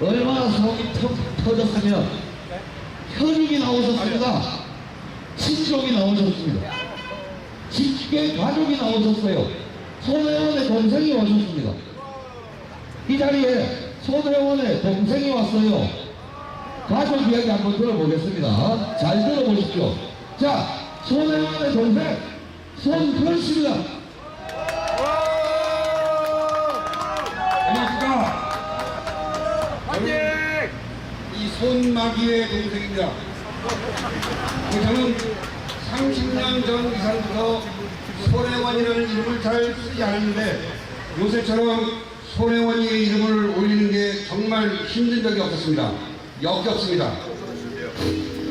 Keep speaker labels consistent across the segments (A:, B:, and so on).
A: 얼마나 속이 터졌으면 혈육이 나오셨습니다. 친족이 나오셨습니다. 직계 가족이 나오셨어요. 손혜원의 동생이 오셨습니다. 이 자리에 손혜원의 동생이 왔어요. 가족 이야기 한번 들어보겠습니다. 잘 들어보십시오. 자, 손혜원의 동생 손근씨입니다.
B: 안녕하십니까. 이 손마기의 동생입니다. 저는 30년 전 이상부터 손혜원이라는 이름을 잘 쓰지 않았는데 요새처럼 손혜원이의 이름을 올리는 게 정말 힘든 적이 없었습니다. 역겹습니다.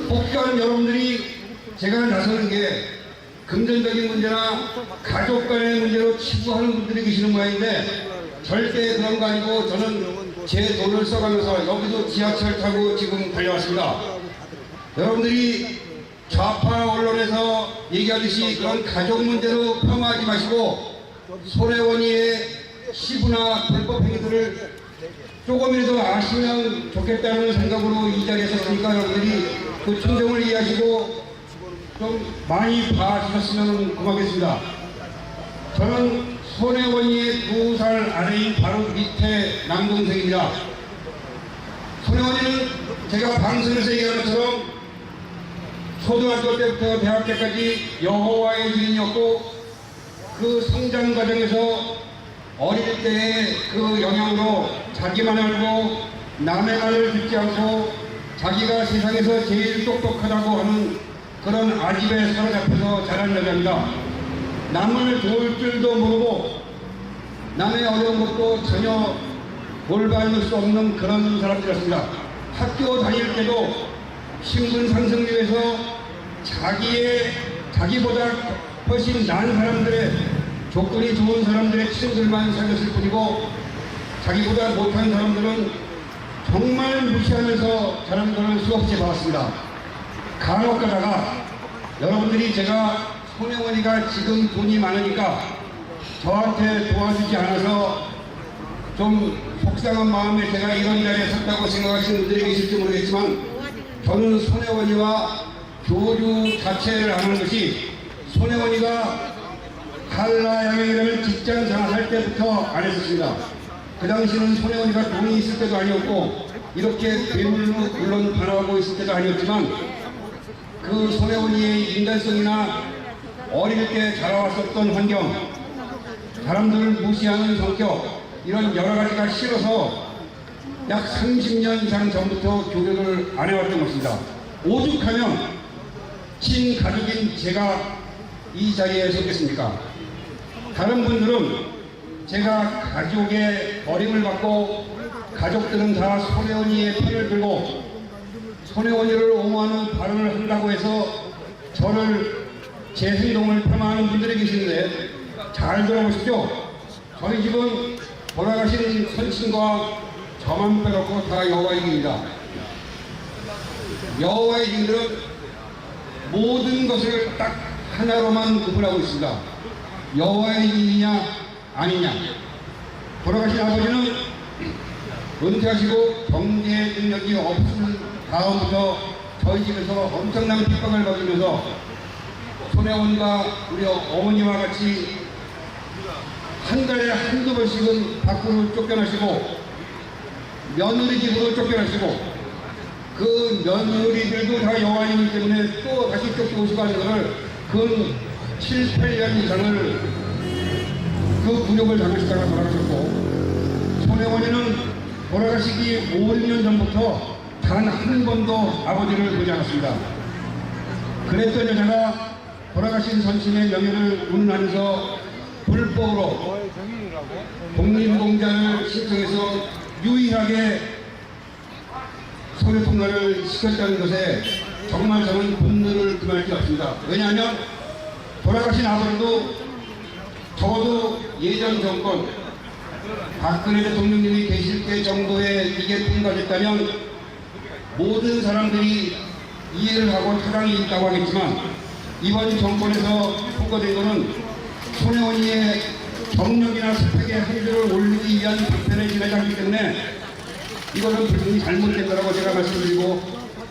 B: 혹여나 여러분들이 제가 나서는 게 금전적인 문제나 가족 간의 문제로 치부하는 분들이 계시는 모양인데 절대 그런 거 아니고 저는 제 돈을 써가면서 여기도 지하철 타고 지금 달려왔습니다. 여러분들이 좌파 언론에서 얘기하듯이 그런 가족 문제로 폄하하지 마시고 손혜원이의 시부나 불법 행위들을 조금이라도 아시면 좋겠다는 생각으로 이 자리에 섰으니까 여러분들이 그 충정을 이해하시고 좀 많이 봐주셨으면 고맙겠습니다. 저는 손혜원이의 2살 아래인 바로 밑에 남동생입니다. 손혜원이는 제가 방송에서 얘기한 것처럼 초등학교 때부터 대학 때까지 여호와의 주인이었고 그 성장 과정에서 어릴 때의 그 영향으로 자기만 알고 남의 말을 듣지 않고 자기가 세상에서 제일 똑똑하다고 하는 그런 아집에 사로잡혀서 자란 여자입니다. 남을 도울 줄도 모르고 남의 어려운 것도 전혀 돌봐줄 수 없는 그런 사람들이었습니다. 학교 다닐 때도 신분 상승 위해서 자기보다 훨씬 나은 사람들의 조건이 좋은 사람들의 친구들만 살렸을 뿐이고 자기보다 못한 사람들은 정말 무시하면서 자란 것을 수없이 봐왔습니다. 간혹 가다가 여러분들이 제가 손혜원이가 지금 돈이 많으니까 저한테 도와주지 않아서 좀 속상한 마음에 제가 이런 자리에 섰다고 생각하시는 분들이 계실지 모르겠지만 저는 손혜원이와 교류 자체를 안 하는 것이 손혜원이가 한라양행이라는 직장 생활할 때부터 안 했었습니다. 그 당시는 손혜원이가 돈이 있을 때도 아니었고 이렇게 괴물로 물론 변화하고 있을 때도 아니었지만 그 손혜원이의 인간성이나 어릴 때 자라왔었던 환경, 사람들을 무시하는 성격 이런 여러 가지가 싫어서 약 30년 이상 전부터 교류를 안 해왔던 것입니다. 오죽하면 친가족인 제가 이 자리에 섰겠습니까? 다른 분들은 제가 가족의 버림을 받고 가족들은 다 손혜원이의 편을 들고 손혜원이를 옹호하는 발언을 한다고 해서 저를 제 행동을 폄하하는 분들이 계시는데 잘 들어보십시오. 저희 집은 돌아가신 선친과 저만 빼놓고 다 여호와의 증인입니다. 여호와의 증인들은 모든 것을 딱 하나로만 구분하고 있습니다. 여호와의 증인이냐 아니냐. 돌아가신 아버지는 은퇴하시고 경제 능력이 없은 다음부터 저희 집에서 엄청난 핍박을 받으면서 손혜원과 우리 어머니와 같이 한 달에 한두 번씩은 밖으로 쫓겨나시고 며느리 집으로 쫓겨나시고 그 며느리들도 다 여호와이기 때문에 또 다시 쫓겨오시고 하는 것을 근 7, 8년 이상을 그 굴욕을 당하시다가 돌아가셨고 손혜원이는 돌아가시기 5, 6년 전부터 단 한 번도 아버지를 보지 않았습니다. 그랬던 여자가 돌아가신 선친의 명예를 운운하면서 불법으로 독립공자를 신청해서 유일하게 소유통과를 시켰다는 것에 정말 저는 분노를 금할 게 없습니다. 왜냐하면 돌아가신 아버지도 적어도 예전 정권 박근혜 대통령님이 계실 때 정도의 이게 통과됐다면 모든 사람들이 이해를 하고 타당이 있다고 하겠지만 이번 정권에서 통과된 것은 손혜원이의 경력이나 스펙의 한계를 올리기 위한 방편을 지내자기 때문에 이것은 분명히 잘못된 거라고 제가 말씀드리고,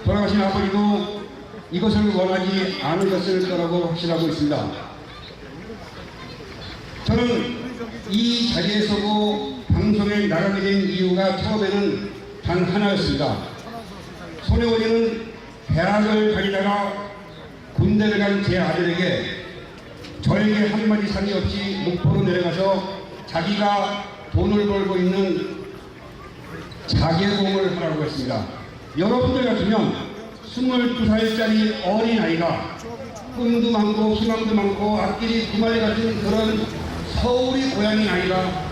B: 돌아가신 아버지도 이것을 원하지 않으셨을 거라고 확신하고 있습니다. 저는 이 자리에 서고 방송에 나가게 된 이유가 처음에는 단 하나였습니다. 손혜원이는 대학을 다니다가 군대를 간 제 아들에게 저에게 한마디 상의 없이 목포로 내려가서 자기가 돈을 벌고 있는 자개공을 하라고 했습니다. 여러분들 같으면 22살짜리 어린아이가 꿈도 많고 희망도 많고 앞길이 두말리 같은 그런 서울이 고향인 아이가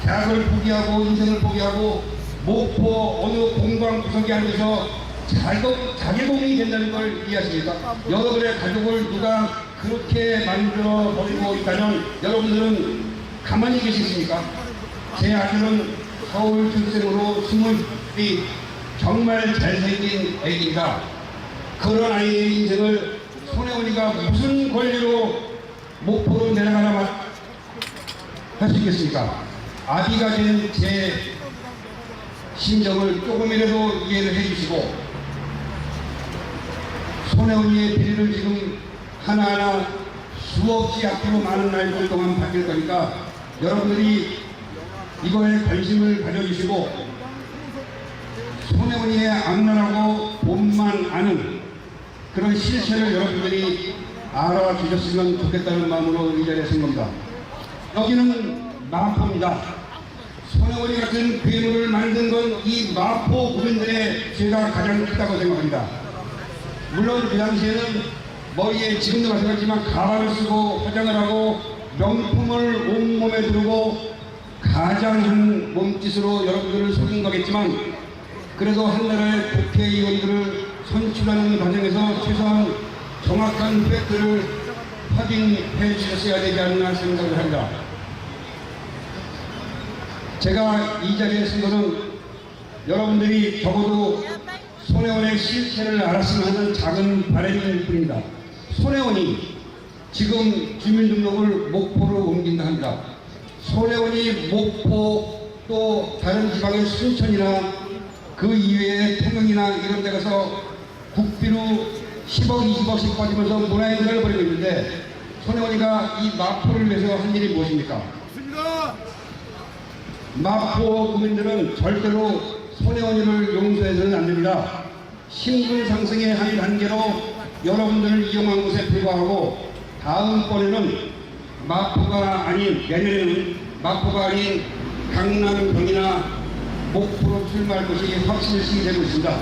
B: 대학을 포기하고 인생을 포기하고 목포 어느 공방 구석에 앉아서 자개공이 된다는 걸 이해하십니까? 여러분의 가족을 누가 그렇게 만들어 버리고 있다면 여러분들은 가만히 계시십니까? 제 아들은 서울 출생으로 20이 정말 잘생긴 애기입니다. 그런 아이의 인생을 손혜원이가 무슨 권리로 목포로 내려가나 할 수 있겠습니까? 아비가 된 제 심정을 조금이라도 이해를 해주시고, 손혜원이의 비리를 지금 하나하나 수없이 앞으로 많은 날들 동안 바뀔 거니까 여러분들이 이거에 관심을 가져주시고, 손혜원이의 악랄하고 본만 아는 그런 실체를 여러분들이 알아주셨으면 좋겠다는 마음으로 이 자리에 선 겁니다. 여기는 마포입니다. 손혜원이 같은 괴물을 만든 건 이 마포 국민들의 죄가 가장 크다고 생각합니다. 물론 그 당시에는 머리에 지금도 마찬가지지만 가발을 쓰고 화장을 하고 명품을 온몸에 두르고 가장한 몸짓으로 여러분들을 속인 거겠지만, 그래도 한 나라의 국회의원들을 선출하는 과정에서 최소한 정확한 팩트를 확인해 주셨어야 되지 않나 생각을 합니다. 제가 이 자리에 쓴 것은 여러분들이 적어도 손혜원의 실체를 알았으면 하는 작은 바람일 뿐입니다. 손혜원이 지금 주민등록을 목포로 옮긴다 합니다. 손혜원이 목포 또 다른 지방의 순천이나 그 이외의 통영이나 이런 데 가서 국비로 10억, 20억씩 빠지면서 문화행사를 벌이고 있는데, 손혜원이가 이 마포를 위해서 한 일이 무엇입니까? 마포 국민들은 절대로 손혜원이를 용서해서는 안 됩니다. 신분 상승의 한 단계로 여러분들을 이용한 것에 불과하고, 다음번에는 마포가 아닌, 내년에는 마포가 아닌 강남병이나 목포로 출마할 것이 확실시 되고 있습니다.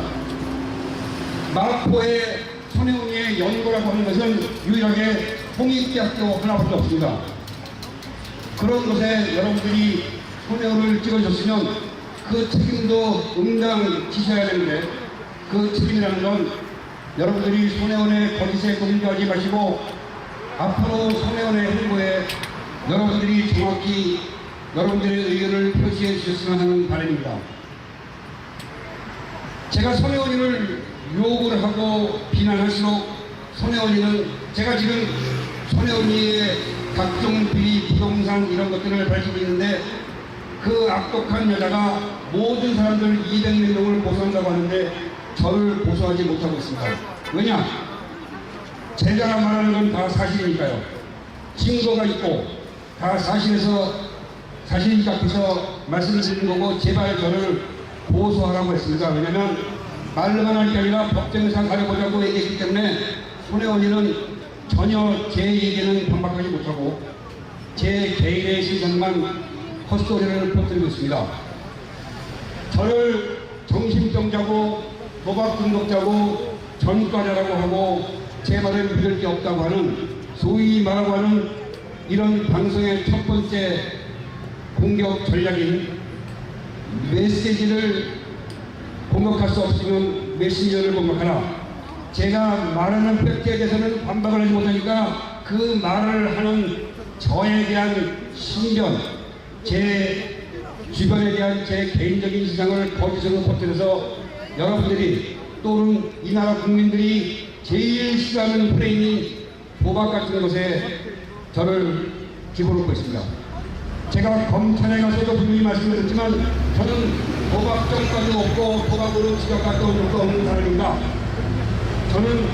B: 마포의 손혜원이의 연고라고 하는 것은 유일하게 홍익대학교 하나밖에 없습니다. 그런 곳에 여러분들이 손혜원을 찍어줬으면 그 책임도 응당 지셔야 되는데, 그 책임이라는 건 여러분들이 손혜원의 거짓에 공격하지 마시고 앞으로 손혜원의 행보에 여러분들이 정확히 여러분들의 의견을 표시해 주셨으면 하는 바람입니다. 제가 손혜원이를 욕을 하고 비난할수록 손혜원이는, 제가 지금 손혜원이의 각종 비리, 부동산 이런 것들을 밝히고 있는데, 그 악독한 여자가 모든 사람들 200명을 고소한다고 하는데 저를 고소하지 못하고 있습니다. 왜냐? 제가 말하는 건 다 사실이니까요. 증거가 있고 다 사실에서 자신이 앞에서 말씀드리는 거고, 제발 저를 고소하라고 했습니다. 왜냐하면 말로만 할 게 아니라 법정에서 가려보자고 얘기했기 때문에 손혜원이는 전혀 제 얘기는 반박하지 못하고 제 개인의 신상만 헛소리를 퍼뜨리고 있습니다. 저를 정신병자고 도박 중독자고 전과자라고 하고 제 말을 믿을 게 없다고 하는, 소위 말하고 하는 이런 방송의 첫 번째 공격 전략인 메시지를 공격할 수 없으면 메신저를 공격하라. 제가 말하는 팩트에 대해서는 반박을 하지 못하니까 그 말을 하는 저에 대한 신변, 제 주변에 대한 제 개인적인 시상을 거짓으로 퍼뜨려서 여러분들이 또는 이 나라 국민들이 제일 싫어하는 프레임이 도박 같은 것에 저를 집어넣고 있습니다. 제가 검찰에 가서도 분명히 말씀드렸지만 저는 도박 정과도 없고 도박으로 지적할 것도 없는 사람입니다. 저는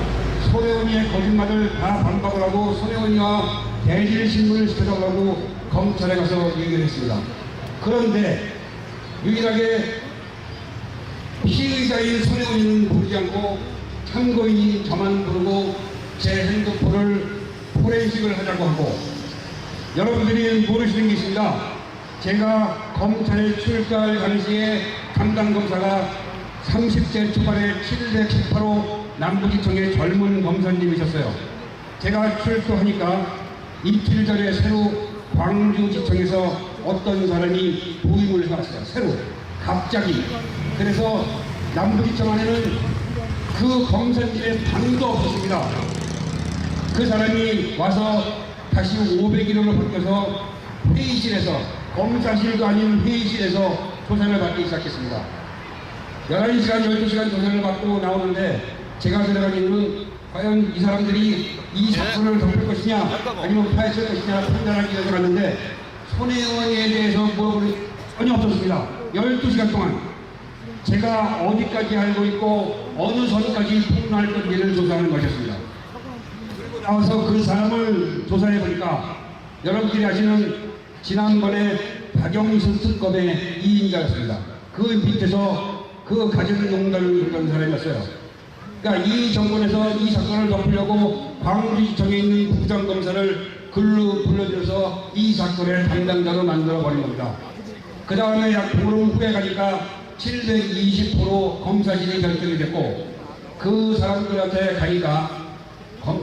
B: 손혜원이의 거짓말을 다 반박을 하고 손혜원이와 대질 신문을 시켜달라고 검찰에 가서 얘기를 했습니다. 그런데 유일하게 피의자인 손혜원이는 부르지 않고 참고인인 저만 부르고 제 핸드폰을 포렌식을 하자고 하고, 여러분들이 모르시는 게 있습니다. 제가 검찰에 출두할 당시에 담당 검사가 30대 초반에 718호 남부지청의 젊은 검사님이셨어요. 제가 출두하니까 이틀 전에 새로 광주지청에서 어떤 사람이 부임을 해왔어요. 새로 갑자기. 그래서 남부지청 안에는 그 검사님의 방도 없었습니다. 그 사람이 와서 다시 501호로 바뀌어서 회의실에서, 검사실도 아닌 회의실에서 조사를 받기 시작했습니다. 11시간, 12시간 조사를 받고 나오는데 제가 들어간 이유는 과연 이 사람들이 이 사건을 덮을 것이냐 아니면 파헤칠 것이냐 판단하기 위해서 갔는데 손혜원에 대해서 물어보는 전혀 없었습니다. 12시간 동안 제가 어디까지 알고 있고 어느 선까지 폭로할 건지를 조사하는 것이었습니다. 그리고 나와서 그 사람을 조사해 보니까 여러분들이 아시는 지난번에 박영수 특검의 2인자였습니다. 그 밑에서 그 가진 농단을 했던 사람이었어요. 그러니까 이 정권에서 이 사건을 덮으려고 광주지청에 있는 부장검사를 글로 불러들여서 이 사건의 담당자로 만들어버린 겁니다. 그 다음에 약 보름 후에 가니까 720% 검사진이 결정이 됐고, 그 사람들한테 가니까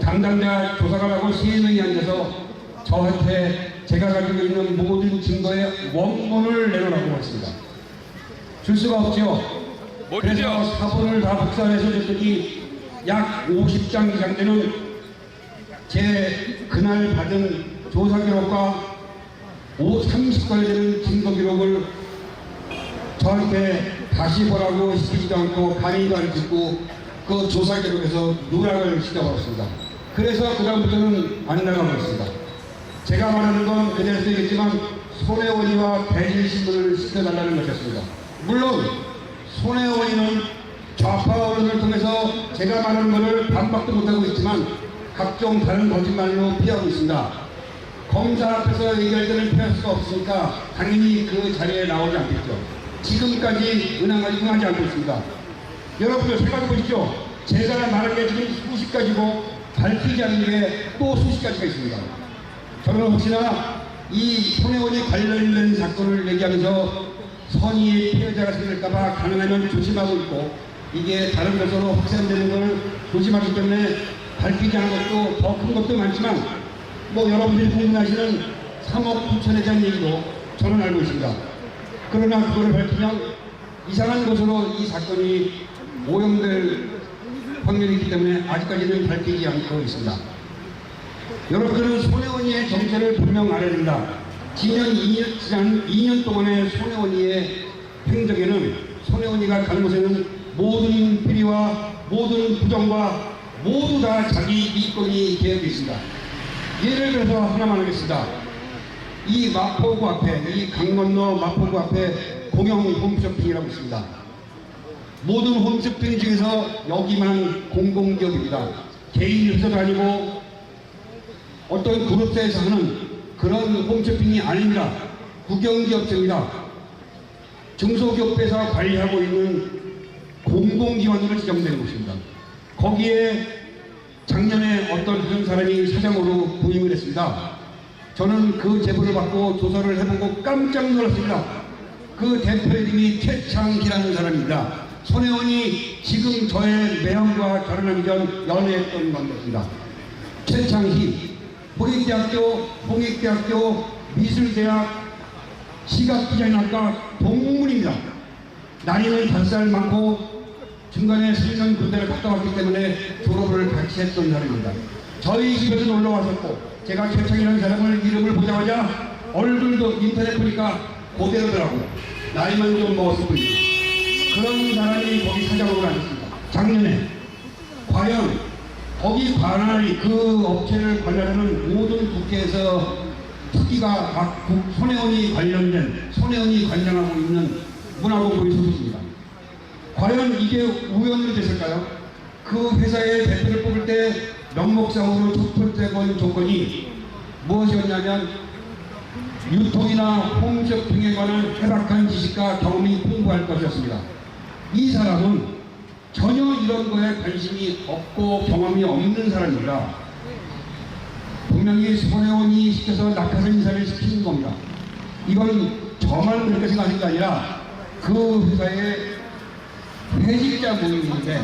B: 담당자 조사관하고 3명이 앉아서 저한테 제가 가지고 있는 모든 증거의 원본을 내놓으라고 했습니다. 줄 수가 없죠. 그래서 사본을 다 복사해서 줬더니 약 50장 이상 되는 제 그날 받은 조사 기록과 30걸 되는 증거 기록을 저한테 다시 보라고 시키지도 않고 강의도 안 듣고 그 조사 기록에서 누락을 시켜버렸습니다. 그래서 그다음부터는 안 나가고 있습니다. 제가 말하는 건 그대로 쓰겠지만 손혜원이와 대질신문을 시켜달라는 것이었습니다. 물론 손혜원이는 좌파 언론을 통해서 제가 말하는 것을 반박도 못하고 있지만 각종 다른 거짓말로 피하고 있습니다. 검사 앞에서 얘기할 때는 피할 수가 없으니까 당연히 그 자리에 나오지 않겠죠. 지금까지 응하지 않고 있습니다. 여러분들 생각해 보십시오. 제가 말한 게 지금 수십 가지고 밝히지 않는 게 또 수십 가지가 있습니다. 저는 혹시나 이 손혜원이 관련된 사건을 얘기하면서 선의의 피해자가 생길까봐 가능하면 조심하고 있고, 이게 다른 것으로 확산되는 걸 조심하기 때문에 밝히지 않은 것도 더 큰 것도 많지만, 뭐 여러분들이 궁금하시는 3억 9천에 대한 얘기도 저는 알고 있습니다. 그러나 그거를 밝히면 이상한 것으로 이 사건이 오염될 확률이 있기 때문에 아직까지는 밝히지 않고 있습니다. 여러분들은 손혜원이의 정체를 분명 알아야 됩니다. 지난 2년 동안의 손혜원이의 행적에는 손혜원이가 가는 곳에는 모든 비리와 모든 부정과 모두 다 자기 이권이 되어 있습니다. 예를 들어서 하나만 하겠습니다. 이 마포구 앞에, 이 강 건너 마포구 앞에 공영 홈쇼핑이라고 있습니다. 모든 홈쇼핑 중에서 여기만 공공기업입니다. 개인 회사도 아니고 어떤 그룹사에서 하는 그런 홈쇼핑이 아닙니다. 국영기업체입니다. 중소기업에서 관리하고 있는 공공기관으로 지정된 곳입니다. 거기에 작년에 어떤 한 사람이 사장으로 부임을 했습니다. 저는 그 제보를 받고 조사를 해보고 깜짝 놀랐습니다. 그 대표 이름이 최창희라는 사람입니다. 손혜원이 지금 저의 매형과 결혼하기 전 연애했던 관계입니다. 최창희, 홍익대학교 미술대학 시각디자인학과 동문입니다. 나이는 5살 많고 중간에 3년 군대를 갔다 왔기 때문에 졸업을 같이 했던 사람입니다. 저희 집에도 놀러 왔었고, 제가 최창이라는 사람을 이름을 보자마자 얼굴도 인터넷 보니까 그대로더라고요. 나이만 좀 먹었을 뿐이죠. 그런 사람이 거기 사장으로 앉았습니다. 작년에 과연 거기 관할 그 업체를 관할하는 모든 국회에서 특기가 각 손혜원이 관련된, 손혜원이 관장하고 있는 문화본부의 소속입니다. 과연 이게 우연으로 됐을까요? 그 회사의 대표를 뽑을 때 명목상으로 첫 번째 건 조건이 무엇이었냐면 유통이나 홈쇼 등에 관한 해박한 지식과 경험이 풍부할 것이었습니다. 이 사람은 전혀 이런 거에 관심이 없고 경험이 없는 사람입니다. 분명히 손혜원이 시켜서 낙하산 인사를 시키는 겁니다. 이건 저만 그렇게 생각하는 게 아니라 그 회사의 회직자 모임인데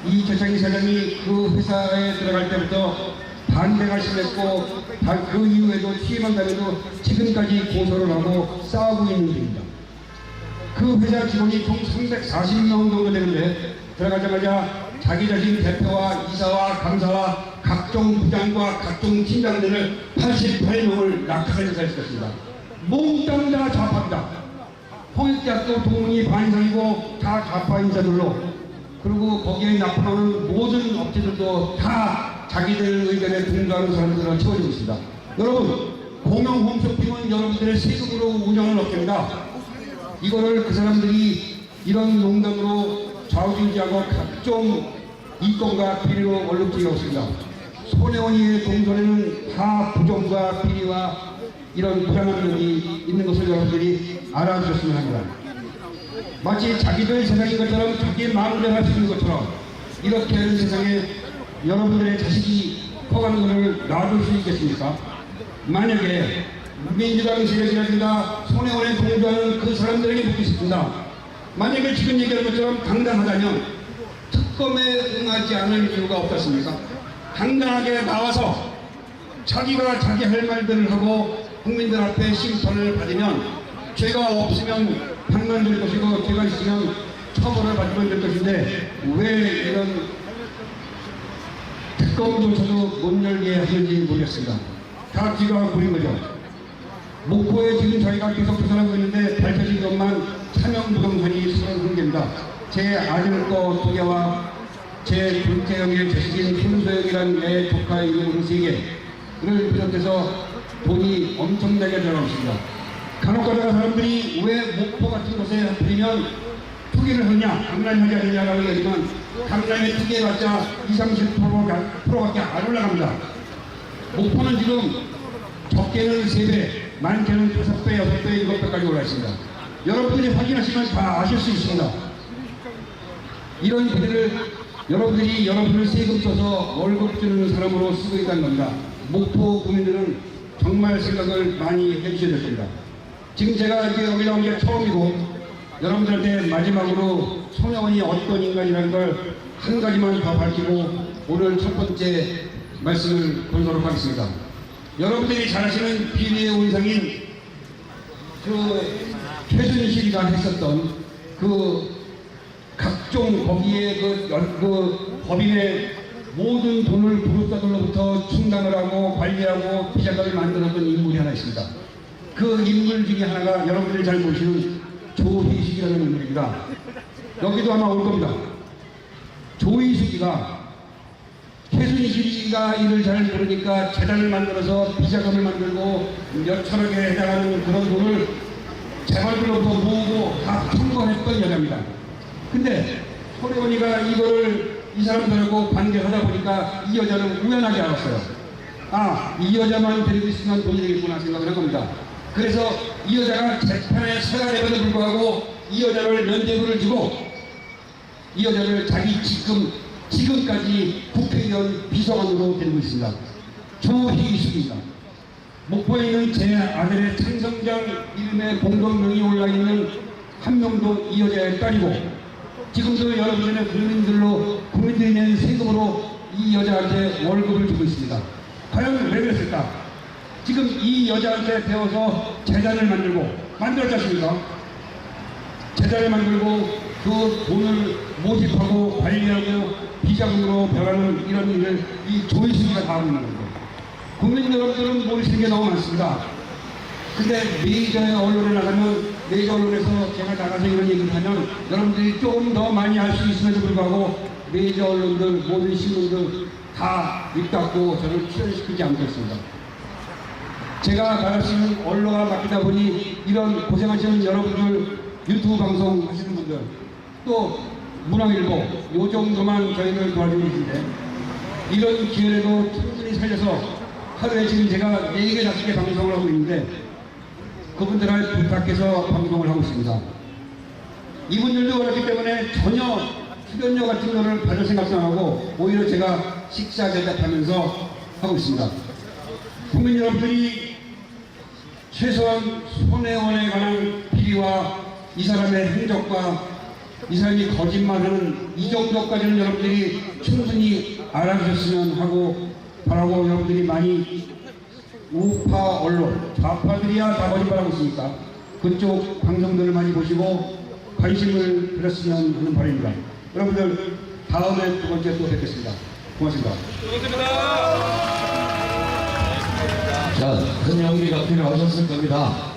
B: 이 최창희 사장이 그 회사에 들어갈 때부터 반대가 심했고 그 이후에도 취임한 다음에도 지금까지 고소를 하고 싸우고 있는 중입니다. 그 회사 직원이 총 340명 정도 되는데 들어가자마자 자기 자신 대표와 이사와 강사와 각종 부장과 각종 팀장들을 88명을 낙하산 인사시켰습니다. 몽땅 다 좌파입니다. 홍익대학교 동문이 반 이상이고 다 좌파 인사들로, 그리고 거기에 납품하는 모든 업체들도 다 자기들 의견에 동조하는 사람들을 채워주고 있습니다. 여러분, 공영 홈쇼핑은 여러분들의 세금으로 운영하는 업체입니다. 이거를 그 사람들이 이런 농담으로 좌우지우지하고 각종 이권과 비리로 얼룩지게 있습니다. 손혜원이의 동선에는 다 부정과 비리와 이런 불안한 면이 있는 것을 여러분들이 알아주셨으면 합니다. 마치 자기들 세상인 것처럼 자기 마음대로 할 수 있는 것처럼 이렇게 하는 세상에 여러분들의 자식이 커가는 것을 놔둘 수 있겠습니까? 만약에 민주당 세력이라든가 손혜원에 동조하는 그 사람들에게 묻겠습니다. 만약에 지금 얘기하는 것처럼 당당하다면 특검에 응하지 않을 이유가 없겠습니까? 당당하게 나와서 자기가 자기 할 말들을 하고 국민들 앞에 심판을 받으면 죄가 없으면 판만 될 것이고 죄가 있으면 처벌을 받으면 될 것인데 왜 이런 특검조차도 못 열게 하는지 모르겠습니다. 다 기가 부린 거죠. 목포에 지금 저희가 계속 조사하고 있는데 밝혀진 것만 차명부동산이 31개입니다. 제 아들 거 2개와 제 둘째 형의 자식인 손소영이라는 내 조카의 이름으로 3개를 비롯해서 돈이 엄청나게 들어가고 있습니다. 간혹가다가 사람들이 왜 목포 같은 곳에 하필이면 투기를 하냐, 강남하지 않느냐라고 얘기하지만 강남에 투기해봤자 20-30%밖에 안 올라갑니다. 목포는 지금 적게는 3배, 많게는 5배, 6배, 7배까지 올라 있습니다. 여러분들이 확인하시면 다 아실 수 있습니다. 이런 그들을 여러분들이 여러분을 세금 써서 월급 주는 사람으로 쓰고 있다는 겁니다. 목포 국민들은 정말 생각을 많이 해주셔야 될 겁니다. 지금 제가 이제 여기 나온 게 처음이고 여러분들한테 마지막으로 손혜원이 어떤 인간이라는 걸 한 가지만 더 밝히고 오늘 첫 번째 말씀을 걸도록 하겠습니다. 여러분들이 잘 아시는 비리의 원상인 그 최순실이가 했었던 그 각종 거기에 그 법인의 모든 돈을 부르다들로부터 충당을 하고 관리하고 비자금을 만들었던 인물이 하나 있습니다. 그 인물 중에 하나가 여러분들이 잘 모르시는 조희숙이라는 인물입니다. 여기도 아마 올 겁니다. 조희숙이가 최순실이가 일을 잘 모르니까 재단을 만들어서 비자금을 만들고 몇 천억에 해당하는 그런 돈을 재벌들로부터 모으고 다 청구했던 여자입니다. 근데 손혜원이가 이거를 이 사람들하고 관계하다 보니까 이 여자는 우연하게 알았어요. 아, 이 여자만 데리고 있으면 돈이 되겠구나 생각을 한 겁니다. 그래서 이 여자가 재판에 서야 됨에도 불구하고 이 여자를 면죄부를 주고 이 여자를 자기 지금까지 국회의원 비서관으로 데리고 있습니다. 조희숙입니다. 목포에 있는 제 아들의 창성장 이름에 공동명이 올라있는 한 명도 이 여자의 딸이고 지금도 여러분들의 국민들이 낸 세금으로 이 여자한테 월급을 주고 있습니다. 과연 왜 그랬을까? 지금 이 여자한테 배워서 재단을 만들었지 않습니까? 재단을 만들고 그 돈을 모집하고 관리하고 비자금으로 변하는 이런 일을 이 조희숙이가 다 하고 있는 겁니다. 국민 여러분들은 모르시는 게 너무 많습니다. 근데 메이저의 언론에 나가면 메이저 언론에서 제가 나가서 이런 얘기를 하면 여러분들이 조금 더 많이 알 수 있음에도 불구하고 메이저 언론들 모든 신문들 다 입 닫고 저를 출연시키지 않겠습니다. 제가 말할 수 있는 언론과 맡기다 보니 이런 고생하시는 여러분들, 유튜브 방송 하시는 분들, 또 문화일보, 요 정도만 저희를 도와주고 계신데, 이런 기회라도 충분히 살려서 하루에 지금 제가 4개, 5개 방송을 하고 있는데, 그분들을 부탁해서 방송을 하고 있습니다. 이분들도 그렇기 때문에 전혀 출연료 같은 거를 받을 생각도 안 하고 오히려 제가 식사 대접하면서 하고 있습니다. 국민 여러분들이 최소한 손혜원에 관한 비리와 이 사람의 행적과 이 사람이 거짓말하는 이 정도까지는 여러분들이 충분히 알아주셨으면 하고 바라고, 여러분들이 많이 우파 언론, 좌파들이야 다 거짓말하고 있으니까 그쪽 방송들을 많이 보시고 관심을 들었으면 하는 바람입니다. 여러분들 다음에 2번째 또 뵙겠습니다. 고맙습니다.
A: 자, 큰 용기가 필요하셨을 겁니다.